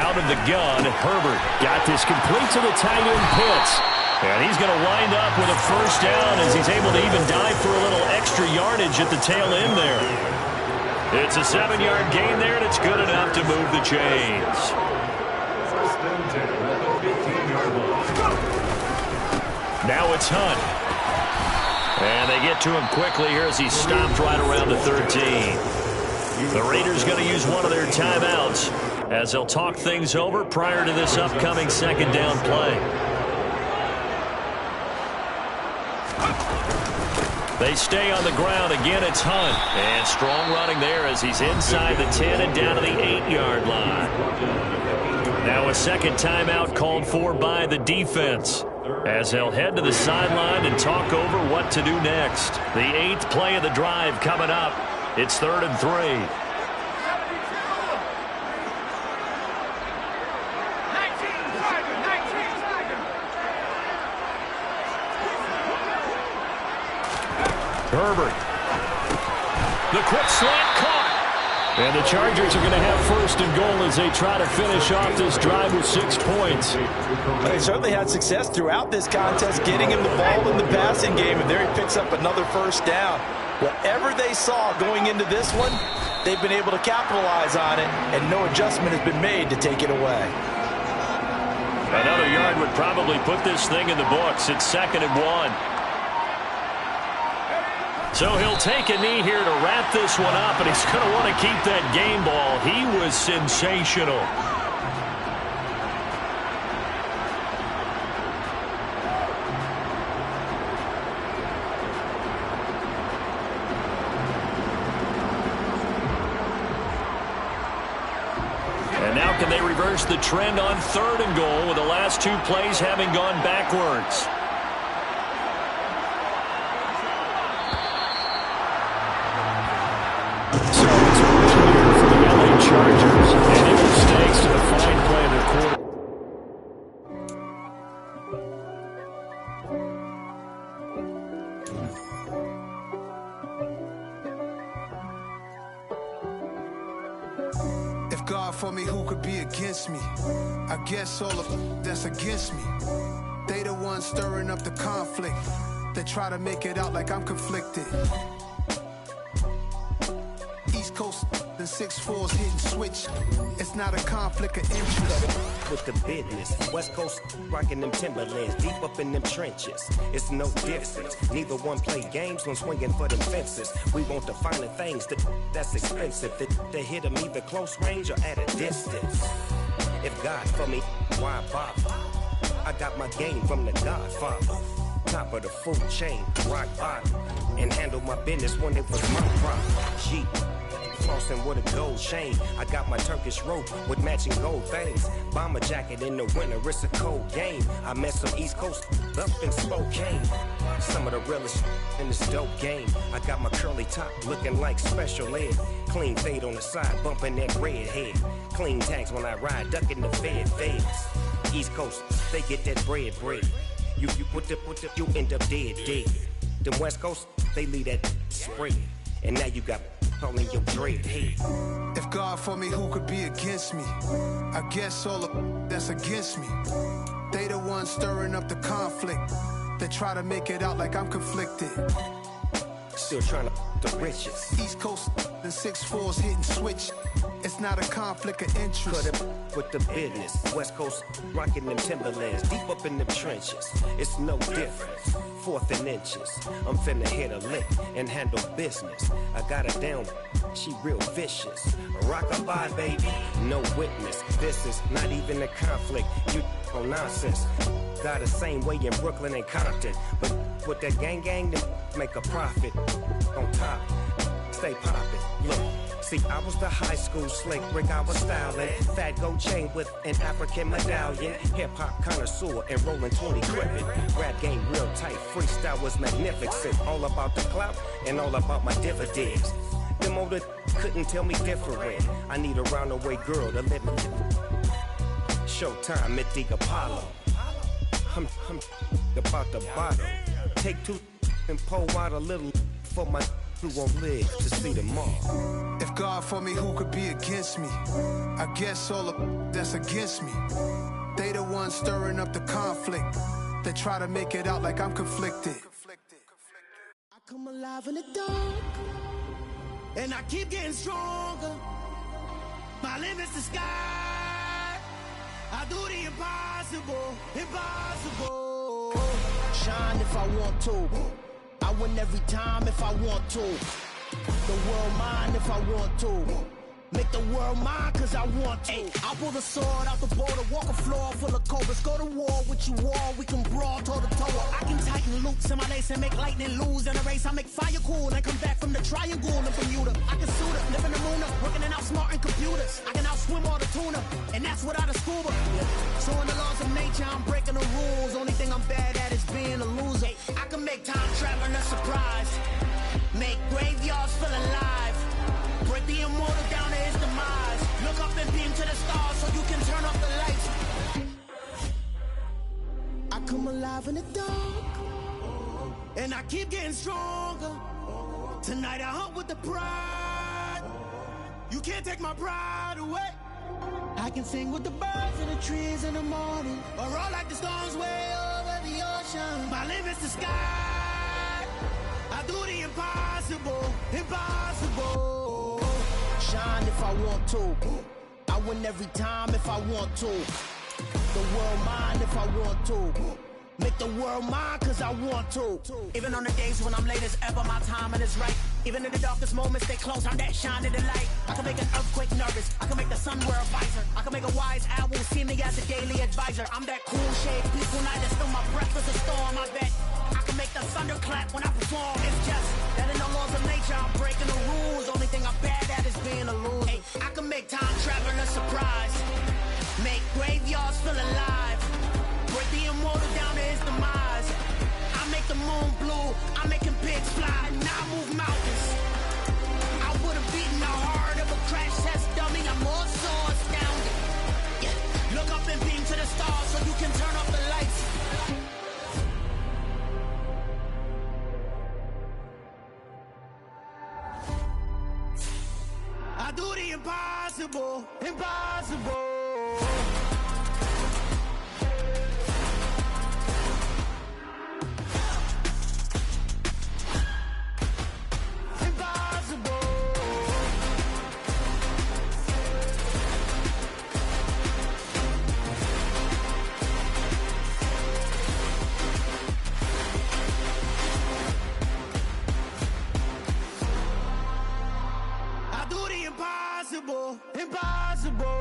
Out of the gun, Herbert got this complete to the tight end Pitts. And he's going to wind up with a first down as he's able to even dive for a little extra yardage at the tail end there. It's a 7-yard gain there, and it's good enough to move the chains. Now it's Hunt. And they get to him quickly here as he's stopped right around the 13. The Raiders going to use one of their timeouts as they'll talk things over prior to this upcoming 2nd down play. They stay on the ground. Again, it's Hunt. And strong running there as he's inside the 10 and down to the 8-yard line. Now a 2nd timeout called for by the defense as they'll head to the sideline and talk over what to do next. The 8th play of the drive coming up. It's 3rd and 3. Herbert quick slant caught. And the Chargers are going to have first and goal as they try to finish off this drive with 6 points. They certainly had success throughout this contest, getting him the ball in the passing game, and there he picks up another first down. Whatever they saw going into this one, they've been able to capitalize on it, and no adjustment has been made to take it away. Another yard would probably put this thing in the books. It's 2nd and 1. So he'll take a knee here to wrap this one up, and he's going to want to keep that game ball. He was sensational. And now can they reverse the trend on 3rd and goal with the last 2 plays having gone backwards? Chargers, and it was thanks to the fine play of their quarterback. If God for me, who could be against me? I guess all of that's against me. They the ones stirring up the conflict. They try to make it out like I'm conflicted. East Coast and 6'4's hitting switch. It's not a conflict of interest. With the business, West Coast rocking them Timberlands, deep up in them trenches. It's no difference. Neither one play games when swinging for them fences. We want the finer things that's expensive. That hit them either close range or at a distance. If God for me, why bother? I got my game from the Godfather. Top of the food chain, rock bottom, and handle my business when it was my problem. Jeep. Flossing with a gold chain. I got my Turkish rope with matching gold things. Bomber jacket in the winter, it's a cold game. I met some East Coast up in Spokane. Some of the realest in this dope game. I got my curly top looking like special ed. Clean fade on the side, bumping that red head. Clean tags when I ride, ducking the feds. East Coast, they get that bread. You you end up dead. Them West Coast, they leave that spread. And now you got all in your dread head. If God for me, who could be against me? I guess all of that's against me. They the ones stirring up the conflict. They try to make it out like I'm conflicted. Still trying to the riches. East Coast and 6'4's hitting switch. It's not a conflict of interest. Cut up with the business. West Coast rocking them Timberlands, deep up in them trenches. It's no difference. 4th and inches. I'm finna hit a lick and handle business. I got her down, she real vicious. Rock-a-bye, baby, no witness. This is not even a conflict. You on nonsense. Got the same way in Brooklyn and Compton. But with that gang, then make a profit. On top, stay poppin'. Look. See, I was the high school slick Rick, I was styling. Fat gold chain with an African medallion. Hip-hop connoisseur and rolling 20 crippin'. Rap game real tight, freestyle was magnificent. All about the clout and all about my dividends. Them older couldn't tell me different. I need a roundaway girl to let me. Showtime at the Apollo. I'm about the bottom. Take 2 and pour out a little for my who won't live to see them all. If God for me, who could be against me? I guess all of that's against me. They the ones stirring up the conflict. They try to make it out like I'm conflicted. I come alive in the dark, and I keep getting stronger. My limit's the sky. I do the impossible. Shine if I want to. I win every time if I want to. The world mine if I want to. Make the world mine cause I want to. I pull the sword out the border, walk a floor full of cobras. Go to war with you all, we can brawl toe to toe. I can tighten loops in my lace and make lightning lose in a race. I make fire cool and come back from the triangle in Bermuda. I can suit up, live in the moon up, working and outsmarting computers. I can outswim all the tuna, and that's without a scuba. So in the laws of nature, I'm breaking the rules. Only thing I'm bad at is being a loser. I can make time traveling a surprise. Make graveyards feel alive. Break the immortal down to his demise. Look up and beam to the stars so you can turn off the lights. I come alive in the dark, and I keep getting stronger. Tonight I hunt with the pride. You can't take my pride away. I can sing with the birds and the trees in the morning, or roll like the storms way over the ocean. My limit's the sky. I do the impossible, impossible. Shine if I want to. I win every time if I want to. The world mine if I want to. Make the world mine cause I want to. Even on the days when I'm late as ever, my timing is right. Even in the darkest moments, stay close, I'm that shining the light. I can make an earthquake nervous, I can make the sun wear a visor. I can make a wise owl see me as a daily advisor. I'm that cool shade, peaceful night, that's still my breath is a storm, I bet. I can make the thunder clap when I perform. It's just that in the laws of nature, I'm breaking the rules. Only thing I'm bad at is being a loser. Hey, I can make time travel a surprise. Make graveyards feel alive. Break the immortal down to his demise. I make the moon blue, I'm making pigs fly, and I move mountains. I would've beaten the heart of a crash test dummy, I'm more so astounded. Yeah. Look up and beam to the stars so you can turn off the lights. I do the impossible, impossible. Impossible, impossible.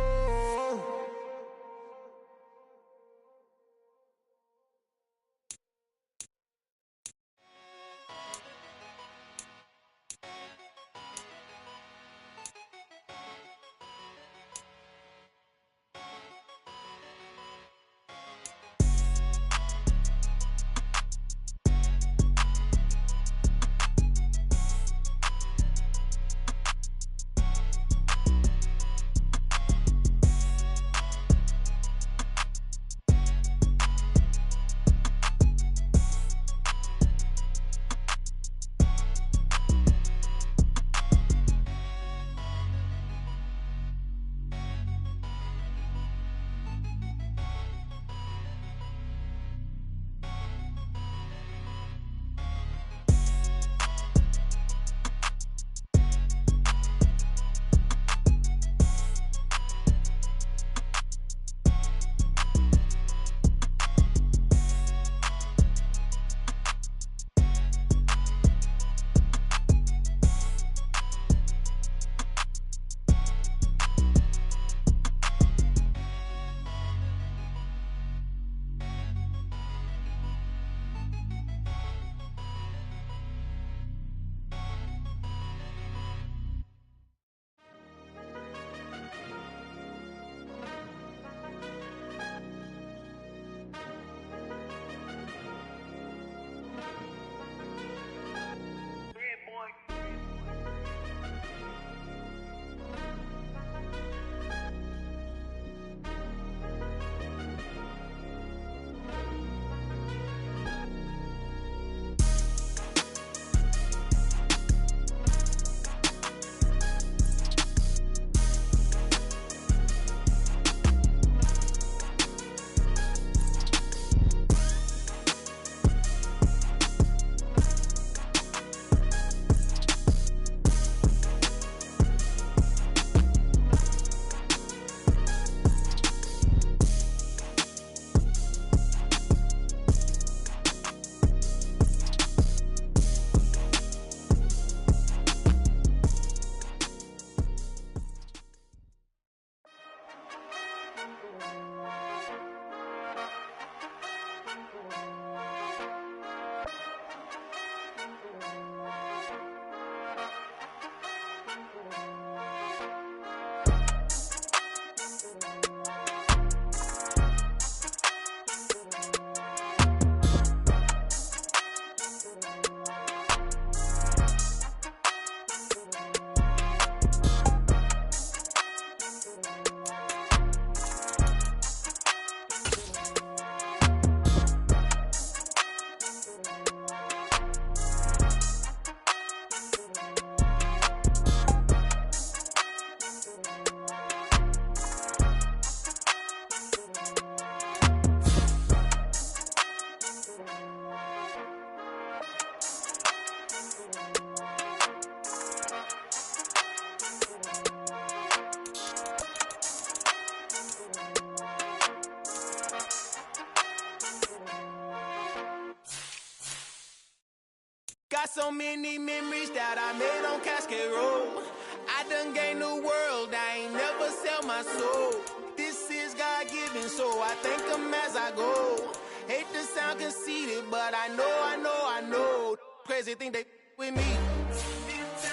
so many memories that I made on Cascade Road. I done gained the world, I ain't never sell my soul. This is God-given, so I thank him as I go. Hate to sound conceited, but I know. Crazy thing they with me.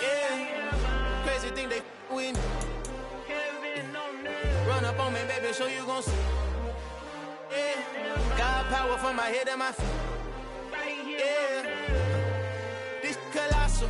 Yeah, crazy thing they with me. Run up on me, baby, so you gon' see. Yeah, got power from my head and my feet. Yeah, this colossal.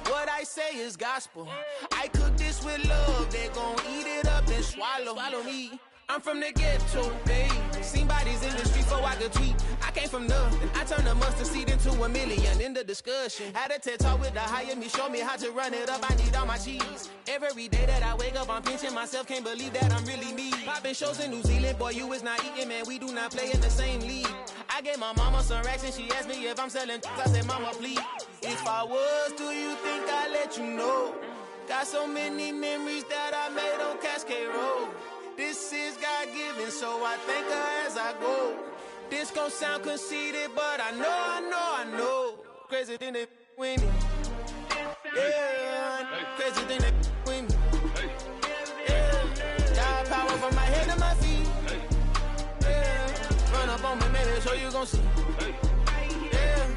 What I say is gospel. I cook this with love. They gon' eat it up and swallow me. I'm from the ghetto, babe. Seen bodies in the street so I could tweet. I came from nothing. I turned a mustard seed into a million in the discussion. Had a TED talk with the higher me, show me how to run it up. I need all my cheese. Every day that I wake up, I'm pinching myself. Can't believe that I'm really me. Popping shows in New Zealand, boy, you is not eating, man. We do not play in the same league. I gave my mama some racks and she asked me if I'm selling. I said, mama, please. If I was, do you think I'd let you know? Got so many memories that I made on Cascade Road. This is God-given, so I thank her as I go. This gon' sound conceited, but I know. Crazy thing they with me. Yeah, crazy thing they with me. Yeah, got power from my head to my feet. Yeah, run up on me, maybe, so you gon' see. Yeah.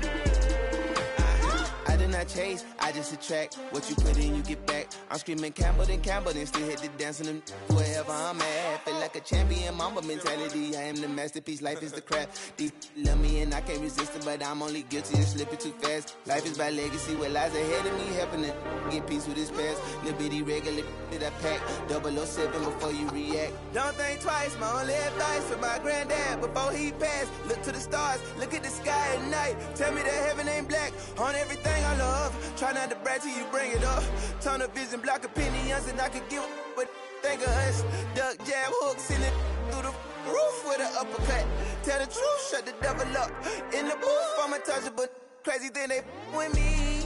I did not chase, I just attract. What you put in, you get back. I'm screaming Campbell, then still hit the dance and wherever I'm at. Feel like a champion, mamba mentality. I am the masterpiece, life is the crap. Deep love me and I can't resist it, but I'm only guilty of slipping too fast. Life is by legacy, what lies ahead of me, helping to get peace with his past. Little bitty regular that I pack, 007 before you react. Don't think twice, my only advice for my granddad before he passed. Look to the stars, look at the sky at night. Tell me that heaven ain't black on everything I love. Try not to brag till you bring it up. Tunnel vision, block opinions, and I could give what think of us. Duck jab hooks in it through the roof with an uppercut. Tell the truth, shut the devil up. In the booth, I'm untouchable. Crazy thing they with me.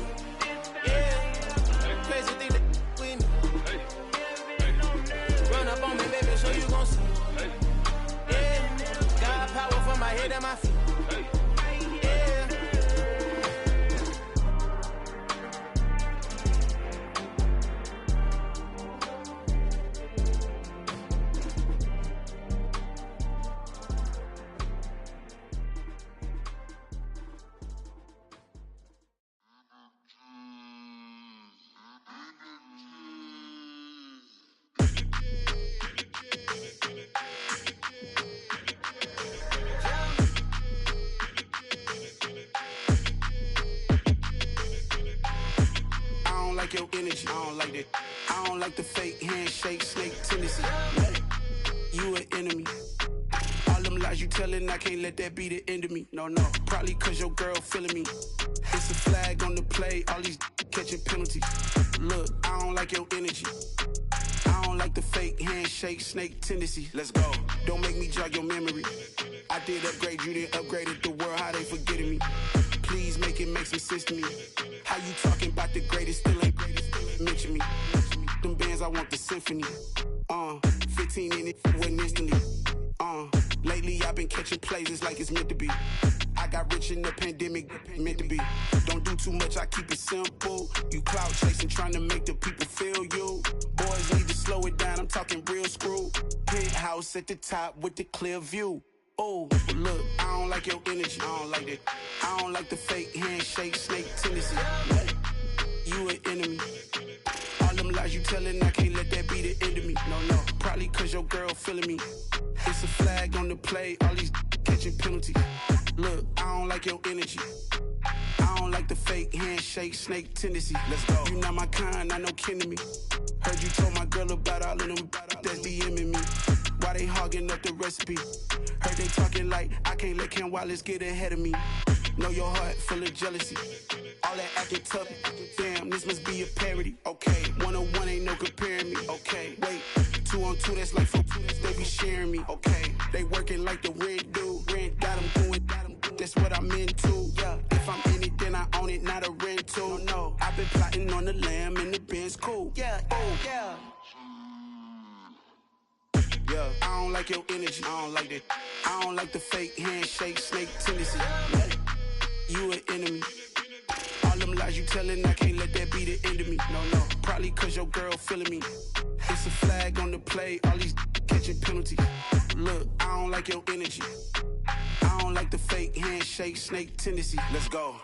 Yeah, crazy thing they with me. Run up on me, baby, so you gon' see. Yeah, got power from my head and my feet. Your energy, I don't like that. I don't like the fake handshake, snake tendency. You an enemy. All them lies you telling, I can't let that be the end of me. No, probably cause your girl feeling me. It's a flag on the play, all these catching penalties. Look, I don't like your energy. I don't like the fake handshake, snake tendency. Let's go. Don't make me jog your memory. I did upgrade, you didn't upgrade it. The world, how they forgetting me. Please make it make some sense to me. How you talking about the greatest, still ain't greatest? Mention me. Them bands, I want the symphony. 15 in it, went instantly. Lately I've been catching plays, it's like it's meant to be. I got rich in the pandemic, meant to be. Don't do too much, I keep it simple. You clout chasing, trying to make the people feel you. Boys need to slow it down, I'm talking real screw. Penthouse at the top with the clear view. Oh, look, I don't like your energy, I don't like that. I don't like the fake handshake, snake tendency. You an enemy. All them lies you telling, I can't let that be the end of me. No, probably cause your girl feeling me. It's a flag on the play, all these catching penalties. Look, I don't like your energy. I don't like the fake handshake, snake tendency. Let's go. You not my kind, I know kin to me. Heard you told my girl about all of them that's DMing me. Why they hogging up the recipe? Heard they talking like I can't let Ken Wallace get ahead of me. Know your heart full of jealousy. All that acting tough, damn, this must be a parody. Okay, 1-on-1 ain't no comparing me. Okay, wait, 2-on-2, that's like 4, they be sharing me. Okay, they working like the rent do. Rent got them doing, that's what I'm into. Yeah, if I'm in it, then I own it, not a rental. No, I've been plotting on the lamb and the Benz cool. Yeah, yeah. Yeah, I don't like your energy, I don't like that. I don't like the fake handshake, snake tendency. You an enemy. All them lies lies you telling, I can't let that be the end of me. No, probably cause your girl feeling me. It's a flag on the play, all these catching penalties. Look, I don't like your energy. I don't like the fake handshake, snake tendency. Let's go.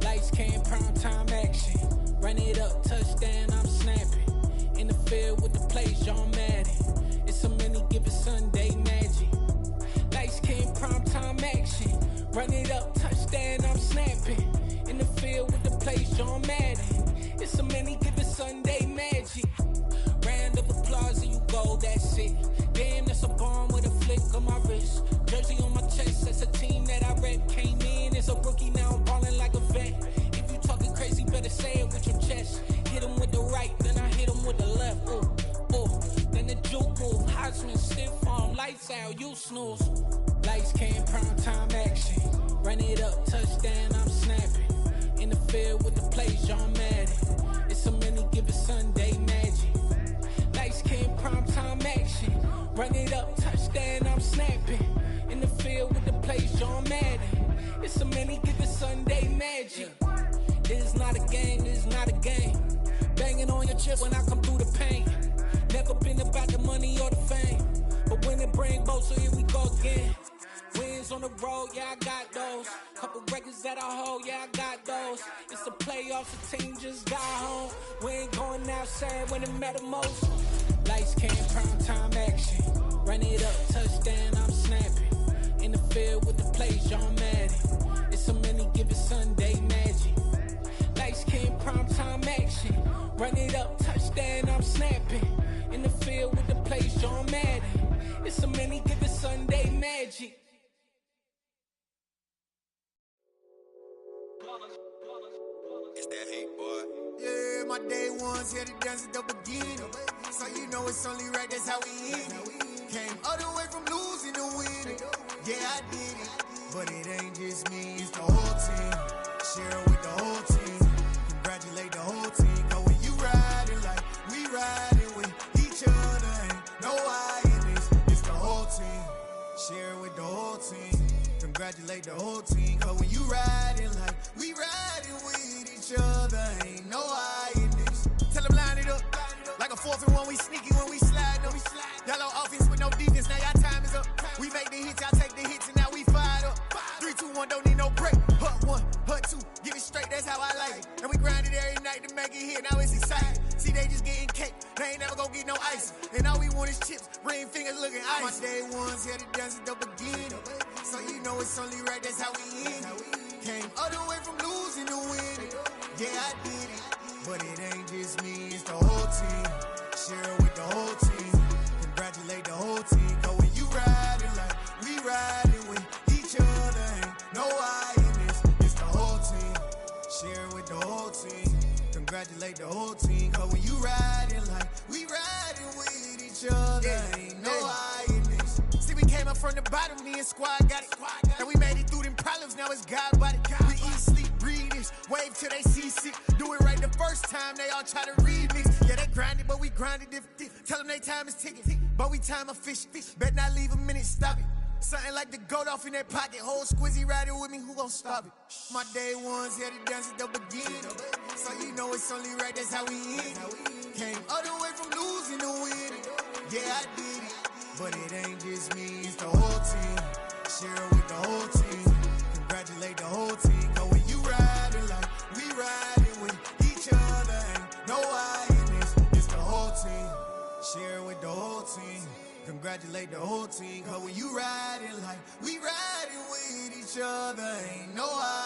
Lights came, prime time action. Run it up, touchdown, I'm snapping. In the field with the plays, John Madden. It's a many given Sunday magic. Lights came, prime time action. Run it up, touchdown, I'm snapping. In the field with the plays, John Madden. It's a many given Sunday magic. Round of applause and you go, that's it. Damn, that's a bomb with a flick on my wrist. Jersey on my chest, that's a team that I rep. Came in as a rookie, now I'm ballin' like a vet. If you talking crazy, better say it with your chest. Hit him with the right, then I hit him with the left. Then the juke move, Heisman, stiff arm, lights out, you snooze. Lights came, prime time action. Run it up, touchdown, I'm snapping. In the field with the plays, John Madden. It's a many given Sunday magic. Lights came, prime time action. Run it up, touchdown, I'm snapping. In the field with the plays, John Madden. It's a many given Sunday magic. This is not a game, this is not a game. Banging on your chip when I come through the pain. Never been about the money or the fame. But when it bring both, so here we go again. Wins on the road, yeah, I got those. Couple records that I hold, yeah, I got those. It's the playoffs, the team just got home. We ain't going outside when it matter most. Lights came, prime time action. Run it up, touchdown, I'm snapping. In the field with the plays, John Madden. It's a many given Sunday magic. Lights came, prime time action. Run it up, touchdown, I'm snapping. In the field with the plays, John Madden. It's a many given Sunday magic. It's that hate, boy. Yeah, my day ones here to dance at the beginning. So you know it's only right, that's how we end it. Came all the way from losing to winning. Yeah, I did it. But it ain't just me, it's the whole team. Share it with the whole team. Congratulate the whole team. Cause when you riding like we riding with each other, ain't no I in this. It's the whole team. Share it with the whole team. Congratulate the whole team. Cause when you riding like we riding with each other, ain't no I in this. Tell them line it up. Like a 4th and 1, we sneaky when we slide up. Yellow offense with no defense, now y'all time is up. We make the hits, y'all take the hits, and now we fired up. 3, 2, 1, don't need no break. Hut 1, hut 2, get it straight, that's how I like it. And we grind it every night to make it hit, now it's exciting. See, they just getting cake, they ain't never gonna get no ice. And all we want is chips, ring fingers looking ice. My day ones here to dance at the beginning. So you know it's only right, that's how we end it. Came all the way from losing to winning. Yeah, I did it. But it ain't just me, it's the whole team. Share it with the whole team. Congratulate the whole team. Cause when you riding like we riding with each other, ain't no I in this. It's the whole team. Share it with the whole team. Congratulate the whole team. Cause when you riding like we riding with each other, ain't no I in this. See, we came up from the bottom, me and squad got it. And we made it through them problems, now it's God body. We eat, sleep, breathe this, wave till they see sick. Do it right the first time, they all try to remix. Yeah, they grinded, but we grinded different. Tell them they time is ticking, but we time a fish. Bet not leave a minute, stop it. Something like the goat off in that pocket. Whole squizzy riding with me, who gon' stop it? My day ones here to dance at the beginning. So you know it's only right, that's how we end it. Came all the way from losing to winning. Yeah, I did it. But it ain't just me, it's the whole team. Share it with the whole team. Congratulate the whole team. Cause when you riding like we riding with each other, ain't no I in this. It's the whole team. Share it with the whole team. Congratulate the whole team. Cause when you riding like we riding with each other, ain't no I